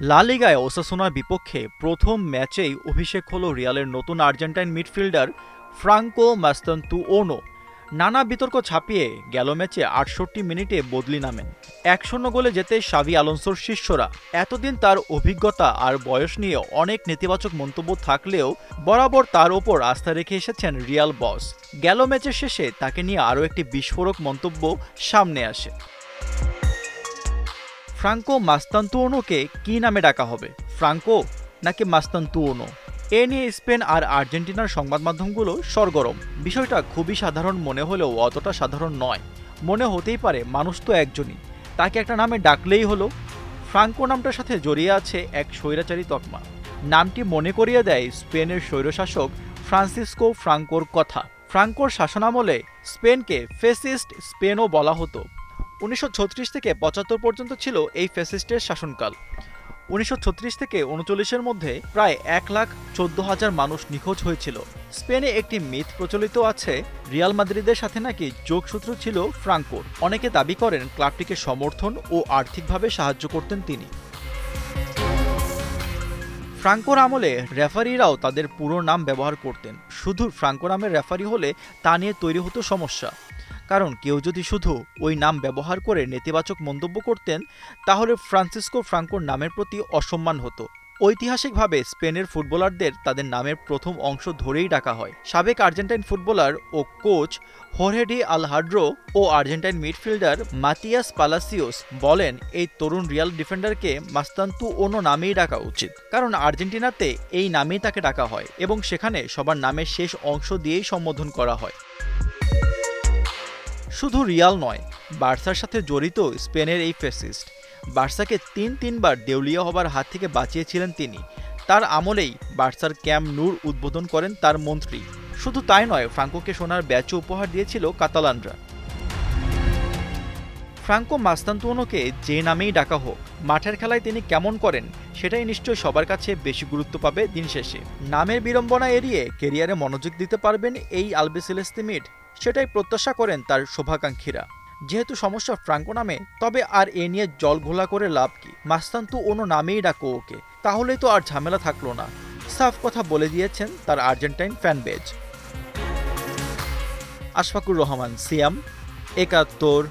লা লিগায় ওসাসুনার বিপক্ষে প্রথম ম্যাচেই অভিষেক হলো রিয়ালের নতুন আর্জেন্টাইন মিডফিল্ডার ফ্রাঙ্কো মাস্তান্তুওনো। নানা বিতর্ক ছাপিয়ে গেল ম্যাচে ৬৮ মিনিটে বদলি নামেন। ১-০ গোলে যেতে শাভি আলোনসোর শিষ্যরা। এতদিন তার অভিজ্ঞতা আর বয়স নিয়ে অনেক নেতিবাচক মন্তব্য থাকলেও বরাবর তার ওপর আস্থা রেখে এসেছেন রিয়াল বস। গেল ম্যাচের শেষে তাকে নিয়ে আরও একটি বিস্ফোরক মন্তব্য সামনে আসে। ফ্রাঙ্কো মাস্তান্তুওনোকে কী নামে ডাকা হবে, ফ্রাঙ্কো নাকি মাস্তান্তুওনো? এ নিয়ে স্পেন আর আর্জেন্টিনার সংবাদ মাধ্যমগুলো সরগরম। বিষয়টা খুবই সাধারণ মনে হলেও অতটা সাধারণ নয়। মনে হতেই পারে মানুষ তো একজনই, তাকে একটা নামে ডাকলেই হলো। ফ্রাঙ্কো নামটার সাথে জড়িয়ে আছে এক স্বৈরাচারী তকমা। নামটি মনে করিয়ে দেয় স্পেনের স্বৈরশাসক ফ্রান্সিসকো ফ্রাঙ্কোর কথা। ফ্রাঙ্কোর শাসনামলে স্পেনকে ফেসিস্ট স্পেনও বলা হতো। ১৯৩৬ থেকে ৭৫ পর্যন্ত ছিল এই ফ্যাসিস্টের শাসনকাল। ১৯৩৬ থেকে ৩৯-এর মধ্যে প্রায় ১,১৪,০০০ মানুষ নিখোঁজ হয়েছিল। স্পেনে একটি মিথ প্রচলিত আছে, রিয়াল মাদ্রিদের সাথে নাকি যোগসূত্র ছিল ফ্রাঙ্কোর। অনেকে দাবি করেন ক্লাবটিকে সমর্থন ও আর্থিকভাবে সাহায্য করতেন তিনি। ফ্রাঙ্কোর আমলে রেফারিরাও তাদের পুরো নাম ব্যবহার করতেন। শুধু ফ্রাঙ্কো নামের রেফারি হলে তা নিয়ে তৈরি হতো সমস্যা। কারণ কেউ যদি শুধু ওই নাম ব্যবহার করে নেতিবাচক মন্তব্য করতেন, তাহলে ফ্রান্সিসকো ফ্রাঙ্কোর নামের প্রতি অসম্মান হতো। ঐতিহাসিকভাবে স্পেনের ফুটবলারদের তাদের নামের প্রথম অংশ ধরেই ডাকা হয়। সাবেক আর্জেন্টাইন ফুটবলার ও কোচ হোর্হে ডি আলহাড্রো ও আর্জেন্টাইন মিডফিল্ডার মাতিয়াস পালাসিওস বলেন, এই তরুণ রিয়াল ডিফেন্ডারকে মাস্তান্তুওনো নামেই ডাকা উচিত। কারণ আর্জেন্টিনাতে এই নামেই তাকে ডাকা হয় এবং সেখানে সবার নামের শেষ অংশ দিয়েই সম্বোধন করা হয়। শুধু রিয়াল নয়, বার্সার সাথে জড়িত স্পেনের এই ফ্যাসিস্ট। বার্সাকে তিনবার দেউলিয়া হবার হাত থেকে বাঁচিয়েছিলেন তিনি। তার আমলেই বার্সার ক্যাম্প নূর উদ্বোধন করেন তার মন্ত্রী। শুধু তাই নয়, ফ্রাঙ্কোকে সোনার ব্যাচও উপহার দিয়েছিল কাতালানরা। ফ্রাঙ্কো মাস্তান্তুওনোকে যে নামেই ডাকা হোক, মাঠের খেলায় তিনি কেমন করেন সেটাই নিশ্চয় সবার কাছে বেশি গুরুত্ব পাবে দিন শেষে। নামের বিড়ম্বনা এড়িয়ে কেরিয়ারে মনোযোগ দিতে পারবেন এই আলবিসেলেস্তে মিড, সেটাই প্রত্যাশা করেন তার শুভাকাঙ্ক্ষীরা। যেহেতু সমস্যা ফ্রাঙ্কো নামে, তবে আর এ নিয়ে জল ঘোলা করে লাভ কি? মাস্তান্তুওনো নামেই ডাকো ওকে, তাহলেই তো আর ঝামেলা থাকলো না। সাফ কথা বলে দিয়েছেন তার Argentine fan base. Ashfaqur Rahman, Siam, ৭১।